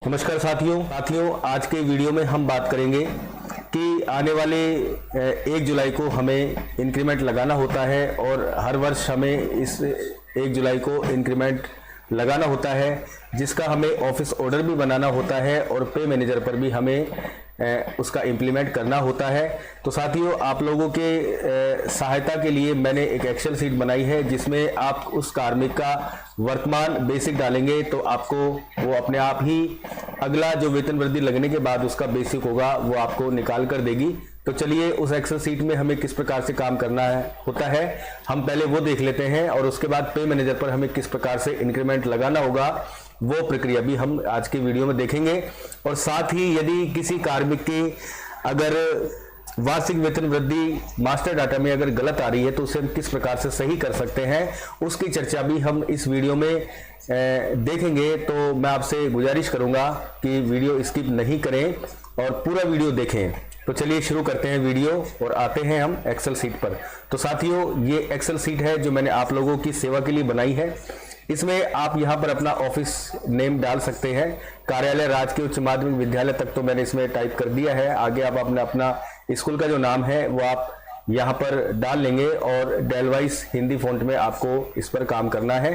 नमस्कार साथियों, आज के वीडियो में हम बात करेंगे कि आने वाले 1 जुलाई को हमें इंक्रीमेंट लगाना होता है और हर वर्ष हमें इस 1 जुलाई को इंक्रीमेंट लगाना होता है, जिसका हमें ऑफिस ऑर्डर भी बनाना होता है और पे मैनेजर पर भी हमें उसका इम्प्लीमेंट करना होता है। तो साथियों, आप लोगों के सहायता के लिए मैंने एक एक्सेल शीट बनाई है जिसमें आप उस कार्मिक का वर्तमान बेसिक डालेंगे तो आपको वो अपने आप ही अगला जो वेतन वृद्धि लगने के बाद उसका बेसिक होगा वो आपको निकाल कर देगी। तो चलिए उस एक्सेल शीट में हमें किस प्रकार से काम करना होता है हम पहले वो देख लेते हैं और उसके बाद पे मैनेजर पर हमें किस प्रकार से इंक्रीमेंट लगाना होगा वो प्रक्रिया भी हम आज के वीडियो में देखेंगे। और साथ ही यदि किसी कार्मिक की अगर वार्षिक वेतन वृद्धि मास्टर डाटा में अगर गलत आ रही है तो उसे हम किस प्रकार से सही कर सकते हैं उसकी चर्चा भी हम इस वीडियो में देखेंगे। तो मैं आपसे गुजारिश करूंगा कि वीडियो स्किप नहीं करें और पूरा वीडियो देखें। तो चलिए शुरू करते हैं वीडियो और आते हैं हम एक्सेल शीट पर। तो साथियों, ये एक्सेल शीट है जो मैंने आप लोगों की सेवा के लिए बनाई है। इसमें आप यहाँ पर अपना ऑफिस नेम डाल सकते हैं। कार्यालय राजकीय उच्च माध्यमिक विद्यालय तक तो मैंने इसमें टाइप कर दिया है। आगे आप अपना स्कूल का जो नाम है वो आप यहाँ पर डाल लेंगे और डेलवाइस हिंदी फॉन्ट में आपको इस पर काम करना है।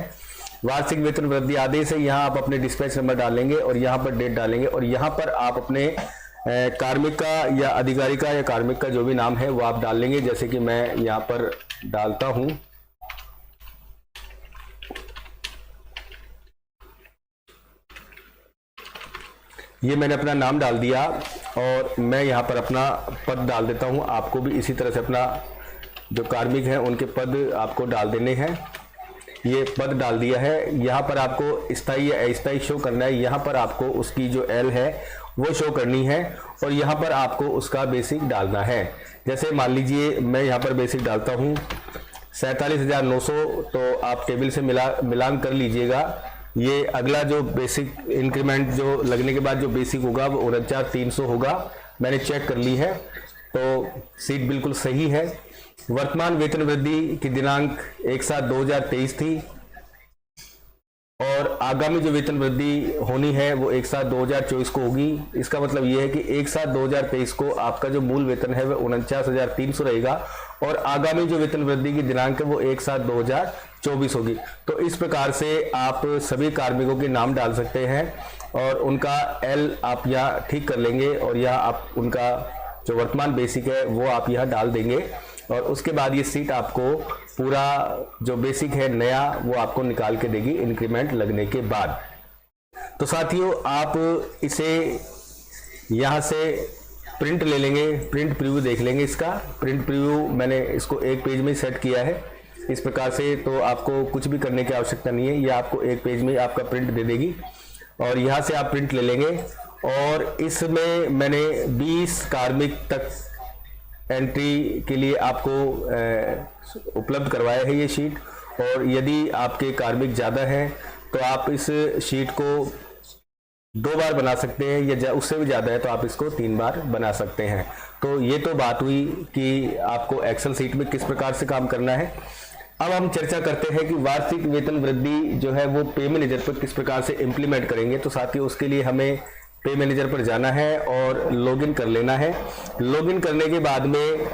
वार्षिक वेतन वृद्धि आदेश है, यहाँ आप अपने डिस्पैच नंबर डालेंगे और यहाँ पर डेट डालेंगे और यहाँ पर आप अपने कार्मिक का या अधिकारी का या कार्मिक का जो भी नाम है वो आप डाल लेंगे। जैसे कि मैं यहाँ पर डालता हूँ, ये मैंने अपना नाम डाल दिया और मैं यहाँ पर अपना पद डाल देता हूँ। आपको भी इसी तरह से अपना जो कार्मिक है उनके पद आपको डाल देने हैं। ये पद डाल दिया है। यहाँ पर आपको स्थायी या अस्थायी शो करना है। यहाँ पर आपको उसकी जो एल है वो शो करनी है और यहाँ पर आपको उसका बेसिक डालना है। जैसे मान लीजिए मैं यहाँ पर बेसिक डालता हूँ 47,900, तो आप टेबल से मिलान कर लीजिएगा। ये अगला जो बेसिक इंक्रीमेंट जो लगने के बाद जो बेसिक होगा वो 49,300 होगा। मैंने चेक कर ली है तो सीट बिल्कुल सही है। वर्तमान वेतन वृद्धि की दिनांक 1/7/2023 थी और आगामी जो वेतन वृद्धि होनी है वो 1/7/2024 को होगी। इसका मतलब ये है कि 1/7/2023 को आपका जो मूल वेतन है वह 49,300 रहेगा और आगामी जो वेतन वृद्धि की दिनांक है वो 1/7/2024 होगी। तो इस प्रकार से आप सभी कार्मिकों के नाम डाल सकते हैं और उनका एल आप यहाँ ठीक कर लेंगे और यहाँ आप उनका जो वर्तमान बेसिक है वो आप यहाँ डाल देंगे और उसके बाद ये सीट आपको पूरा जो बेसिक है नया वो आपको निकाल के देगी इंक्रीमेंट लगने के बाद। तो साथियों, आप इसे यहाँ से प्रिंट ले लेंगे, प्रिंट प्रीव्यू देख लेंगे। इसका प्रिंट प्रीव्यू मैंने इसको एक पेज में सेट किया है इस प्रकार से, तो आपको कुछ भी करने की आवश्यकता नहीं है। ये आपको एक पेज में आपका प्रिंट दे देगी और यहाँ से आप प्रिंट ले लेंगे और इसमें मैंने 20 कार्मिक तक एंट्री के लिए आपको उपलब्ध करवाया है ये शीट। और यदि आपके कार्मिक ज़्यादा हैं तो आप इस शीट को 2 बार बना सकते हैं या उससे भी ज़्यादा है तो आप इसको 3 बार बना सकते हैं। तो ये तो बात हुई कि आपको एक्सेल शीट में किस प्रकार से काम करना है। अब हम चर्चा करते हैं कि वार्षिक वेतन वृद्धि जो है वो पे मैनेजर पर किस प्रकार से इम्प्लीमेंट करेंगे। तो साथियों, उसके लिए हमें पे मैनेजर पर जाना है और लॉगिन कर लेना है। लॉगिन करने के बाद में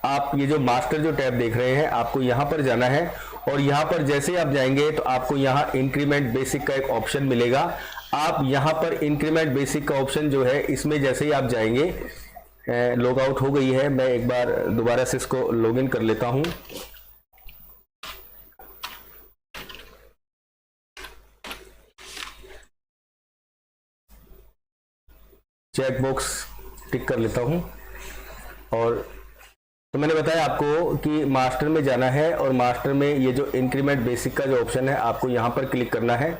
आप ये जो मास्टर जो टैब देख रहे हैं आपको यहाँ पर जाना है और यहाँ पर जैसे आप जाएंगे तो आपको यहाँ इंक्रीमेंट बेसिक का एक ऑप्शन मिलेगा। आप यहाँ पर इंक्रीमेंट बेसिक का ऑप्शन जो है इसमें जैसे ही आप जाएंगे, लॉग आउट हो गई है, मैं एक बार दोबारा से इसको लॉगिन कर लेता हूँ। चेक बॉक्स टिक कर लेता हूं और तो मैंने बताया आपको कि मास्टर में जाना है और मास्टर में ये जो इंक्रीमेंट बेसिक का जो ऑप्शन है आपको यहाँ पर क्लिक करना है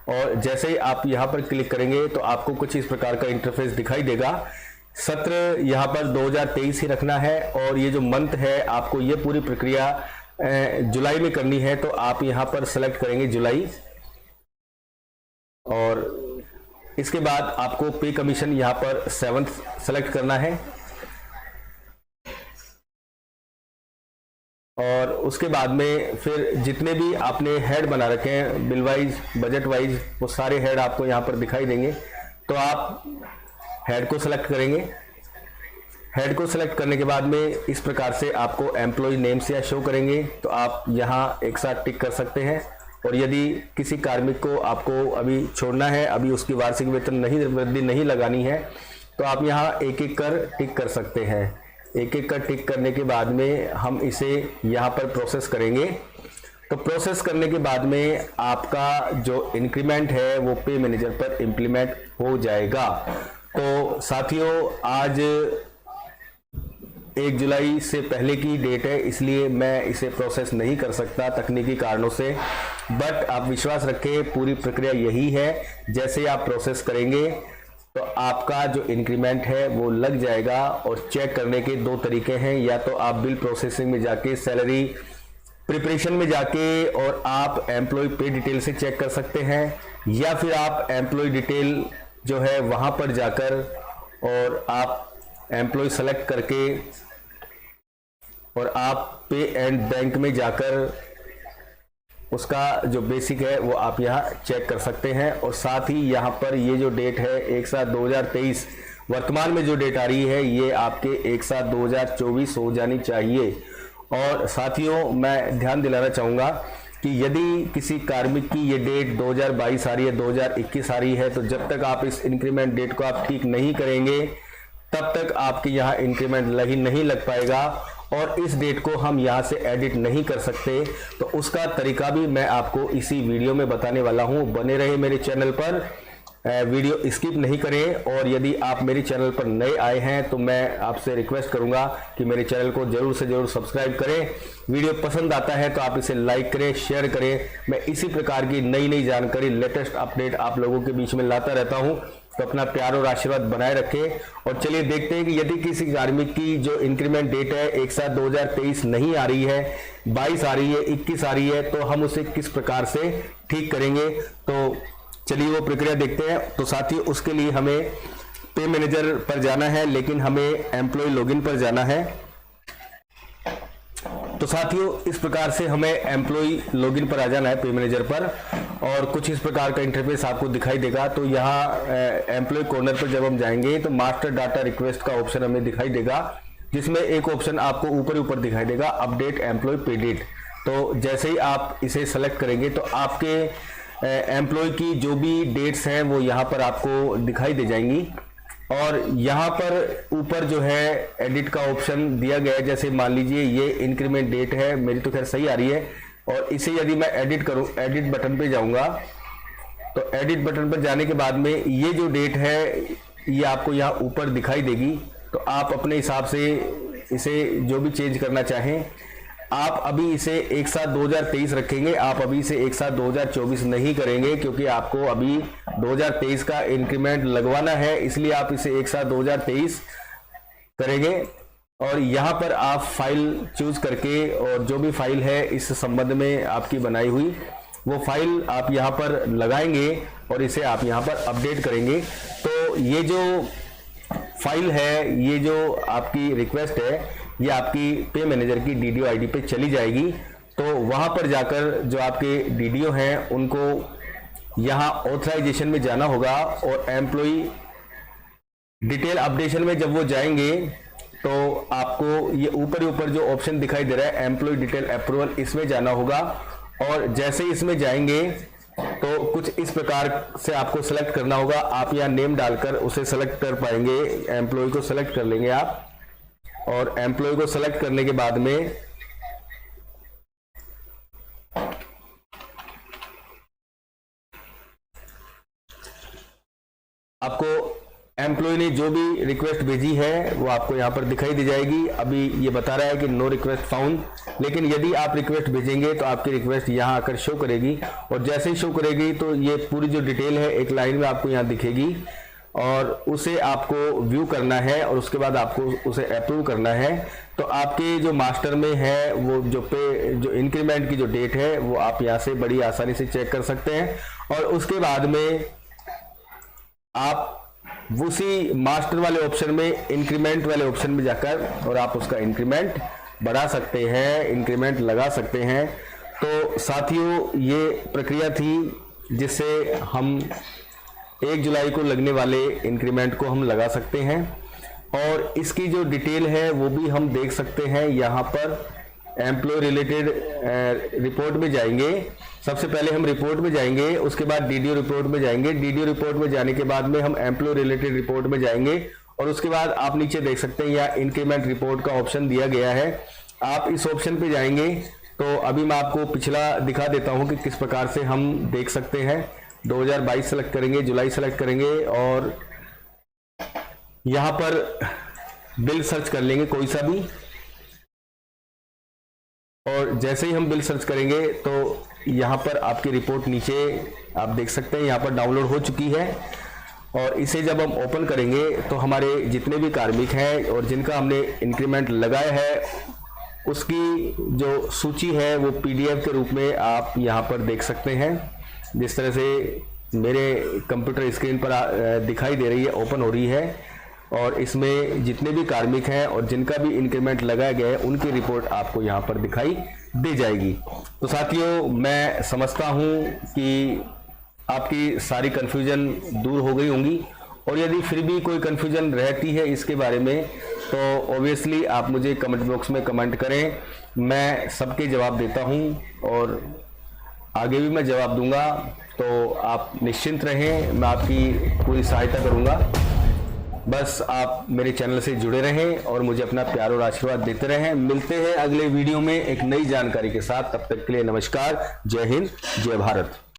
और जैसे ही आप यहाँ पर क्लिक करेंगे तो आपको कुछ इस प्रकार का इंटरफेस दिखाई देगा। सत्र यहाँ पर 2023 ही रखना है और ये जो मंथ है आपको ये पूरी प्रक्रिया जुलाई में करनी है। तो आप यहाँ पर सेलेक्ट करेंगे जुलाई और इसके बाद आपको पे कमीशन यहाँ पर 7th सेलेक्ट करना है और उसके बाद में फिर जितने भी आपने हेड बना रखे हैं बिल वाइज बजट वाइज वो सारे हेड आपको यहाँ पर दिखाई देंगे। तो आप हेड को सेलेक्ट करेंगे। हेड को सेलेक्ट करने के बाद में इस प्रकार से आपको एम्प्लॉय नेम से शो करेंगे, तो आप यहाँ एक साथ टिक कर सकते हैं। और यदि किसी कार्मिक को आपको अभी छोड़ना है, अभी उसकी वार्षिक वेतन नहीं वृद्धि नहीं लगानी है, तो आप यहाँ एक एक कर टिक कर सकते हैं। एक एक कर टिक करने के बाद में हम इसे यहाँ पर प्रोसेस करेंगे। तो प्रोसेस करने के बाद में आपका जो इंक्रीमेंट है वो पे मैनेजर पर इम्प्लीमेंट हो जाएगा। तो साथियों, आज 1 जुलाई से पहले की डेट है, इसलिए मैं इसे प्रोसेस नहीं कर सकता तकनीकी कारणों से। बट आप विश्वास रखें, पूरी प्रक्रिया यही है। जैसे आप प्रोसेस करेंगे तो आपका जो इंक्रीमेंट है वो लग जाएगा। और चेक करने के 2 तरीके हैं, या तो आप बिल प्रोसेसिंग में जाके, सैलरी प्रिपरेशन में जाके और आप एम्प्लॉय पे डिटेल से चेक कर सकते हैं, या फिर आप एम्प्लॉय डिटेल जो है वहां पर जाकर और आप एम्प्लॉय सेलेक्ट करके और आप पे एंड बैंक में जाकर उसका जो बेसिक है वो आप यहाँ चेक कर सकते हैं। और साथ ही यहाँ पर ये जो डेट है 1/7/2023, वर्तमान में जो डेट आ रही है ये आपके 1/7/2024 हो जानी चाहिए। और साथियों, मैं ध्यान दिलाना चाहूँगा कि यदि किसी कार्मिक की ये डेट 2022 आ रही है, 2021 आ रही है, तो जब तक आप इस इंक्रीमेंट डेट को आप ठीक नहीं करेंगे तब तक आपके यहाँ इंक्रीमेंट नहीं लग पाएगा। और इस डेट को हम यहाँ से एडिट नहीं कर सकते, तो उसका तरीका भी मैं आपको इसी वीडियो में बताने वाला हूँ। बने रहे मेरे चैनल पर, वीडियो स्किप नहीं करें। और यदि आप मेरे चैनल पर नए आए हैं तो मैं आपसे रिक्वेस्ट करूंगा कि मेरे चैनल को जरूर से जरूर सब्सक्राइब करें। वीडियो पसंद आता है तो आप इसे लाइक करें, शेयर करें। मैं इसी प्रकार की नई जानकारी, लेटेस्ट अपडेट आप लोगों के बीच में लाता रहता हूं, तो अपना प्यार और आशीर्वाद बनाए रखें। और चलिए देखते हैं कि यदि किसी कार्मिक की जो इंक्रीमेंट डेट है 1/7/2023 नहीं आ रही है, 22 आ रही है, 21 आ रही है, तो हम उसे किस प्रकार से ठीक करेंगे। तो चलिए वो प्रक्रिया देखते हैं। तो साथियों, उसके लिए हमें पे मैनेजर पर जाना है, लेकिन हमें एम्प्लॉय लॉगिन पर जाना है। तो साथियों, इस प्रकार से हमें एम्प्लॉय लॉगिन पर आ जाना है, पे मैनेजर पर। और कुछ इस प्रकार का इंटरफेस आपको दिखाई देगा। तो यहाँ एम्प्लॉय कॉर्नर पर जब हम जाएंगे तो मास्टर डाटा रिक्वेस्ट का ऑप्शन हमें दिखाई देगा, जिसमें एक ऑप्शन आपको ऊपर दिखाई देगा, अपडेट एम्प्लॉय पे डेट। तो जैसे ही आप इसे सेलेक्ट करेंगे तो आपके एम्प्लॉय की जो भी डेट्स हैं वो यहाँ पर आपको दिखाई दे जाएंगी। और यहाँ पर ऊपर जो है एडिट का ऑप्शन दिया गया है। जैसे मान लीजिए ये इंक्रीमेंट डेट है, मेरी तो खैर सही आ रही है, और इसे यदि मैं एडिट करूं, एडिट बटन पे जाऊंगा, तो एडिट बटन पर जाने के बाद में ये जो डेट है ये आपको यहाँ ऊपर दिखाई देगी। तो आप अपने हिसाब से इसे जो भी चेंज करना चाहें, आप अभी इसे 1/7/2023 रखेंगे। आप अभी इसे 1/7/2024 नहीं करेंगे, क्योंकि आपको अभी 2023 का इंक्रीमेंट लगवाना है, इसलिए आप इसे 1/7/2023 करेंगे। और यहाँ पर आप फाइल चूज करके, और जो भी फाइल है इस संबंध में आपकी बनाई हुई, वो फाइल आप यहाँ पर लगाएंगे और इसे आप यहाँ पर अपडेट करेंगे। तो ये जो फाइल है, ये जो आपकी रिक्वेस्ट है, ये आपकी पे मैनेजर की डीडीओ आईडी पे चली जाएगी। तो वहां पर जाकर जो आपके डीडीओ हैं उनको यहाँ ऑथराइजेशन में जाना होगा, और एम्प्लॉय डिटेल अपडेशन में जब वो जाएंगे तो आपको ये ऊपर जो ऑप्शन दिखाई दे रहा है, एम्प्लॉय डिटेल अप्रूवल, इसमें जाना होगा। और जैसे इसमें जाएंगे तो कुछ इस प्रकार से आपको सेलेक्ट करना होगा। आप यहाँ नेम डालकर उसे सेलेक्ट कर पाएंगे, एम्प्लॉय को सेलेक्ट कर लेंगे आप। और एम्प्लॉय को सेलेक्ट करने के बाद में आपको एम्प्लॉय ने जो भी रिक्वेस्ट भेजी है वो आपको यहाँ पर दिखाई दी जाएगी। अभी ये बता रहा है कि नो रिक्वेस्ट फाउंड, लेकिन यदि आप रिक्वेस्ट भेजेंगे तो आपकी रिक्वेस्ट यहाँ आकर शो करेगी। और जैसे ही शो करेगी तो ये पूरी जो डिटेल है एक लाइन में आपको यहाँ दिखेगी, और उसे आपको व्यू करना है और उसके बाद आपको उसे अप्रूव करना है। तो आपके जो मास्टर में है वो जो इंक्रीमेंट की जो डेट है वो आप यहाँ से बड़ी आसानी से चेक कर सकते हैं। और उसके बाद में आप उसी मास्टर वाले ऑप्शन में, इंक्रीमेंट वाले ऑप्शन में जाकर और आप उसका इंक्रीमेंट बढ़ा सकते हैं, इंक्रीमेंट लगा सकते हैं। तो साथियों, ये प्रक्रिया थी जिससे हम 1 जुलाई को लगने वाले इंक्रीमेंट को हम लगा सकते हैं। और इसकी जो डिटेल है वो भी हम देख सकते हैं। यहाँ पर एम्प्लॉय रिलेटेड रिपोर्ट में जाएंगे। सबसे पहले हम रिपोर्ट में जाएंगे, उसके बाद डीडीओ रिपोर्ट में जाएंगे। डीडीओ रिपोर्ट में जाने के बाद में हम एम्प्लॉय रिलेटेड रिपोर्ट में जाएंगे और उसके बाद आप नीचे देख सकते हैं यहाँ इंक्रीमेंट रिपोर्ट का ऑप्शन दिया गया है। आप इस ऑप्शन पे जाएंगे तो अभी मैं आपको पिछला दिखा देता हूँ कि किस प्रकार से हम देख सकते हैं। 2022 सेलेक्ट करेंगे, जुलाई सेलेक्ट करेंगे और यहाँ पर बिल सर्च कर लेंगे कोई सा भी। और जैसे ही हम बिल सर्च करेंगे तो यहाँ पर आपकी रिपोर्ट नीचे आप देख सकते हैं यहाँ पर डाउनलोड हो चुकी है। और इसे जब हम ओपन करेंगे तो हमारे जितने भी कार्मिक हैं और जिनका हमने इंक्रीमेंट लगाया है उसकी जो सूची है वो पीडीएफ के रूप में आप यहाँ पर देख सकते हैं। जिस तरह से मेरे कंप्यूटर स्क्रीन पर दिखाई दे रही है, ओपन हो रही है। और इसमें जितने भी कार्मिक हैं और जिनका भी इंक्रीमेंट लगाया गया है उनकी रिपोर्ट आपको यहाँ पर दिखाई दे जाएगी। तो साथियों, मैं समझता हूँ कि आपकी सारी कन्फ्यूजन दूर हो गई होंगी। और यदि फिर भी कोई कन्फ्यूजन रहती है इसके बारे में तो ऑब्वियसली आप मुझे कमेंट बॉक्स में कमेंट करें, मैं सबके जवाब देता हूँ और आगे भी मैं जवाब दूंगा। तो आप निश्चिंत रहें, मैं आपकी पूरी सहायता करूँगा। बस आप मेरे चैनल से जुड़े रहें और मुझे अपना प्यार और आशीर्वाद देते रहें। मिलते हैं अगले वीडियो में एक नई जानकारी के साथ। तब तक के लिए नमस्कार, जय हिंद, जय भारत।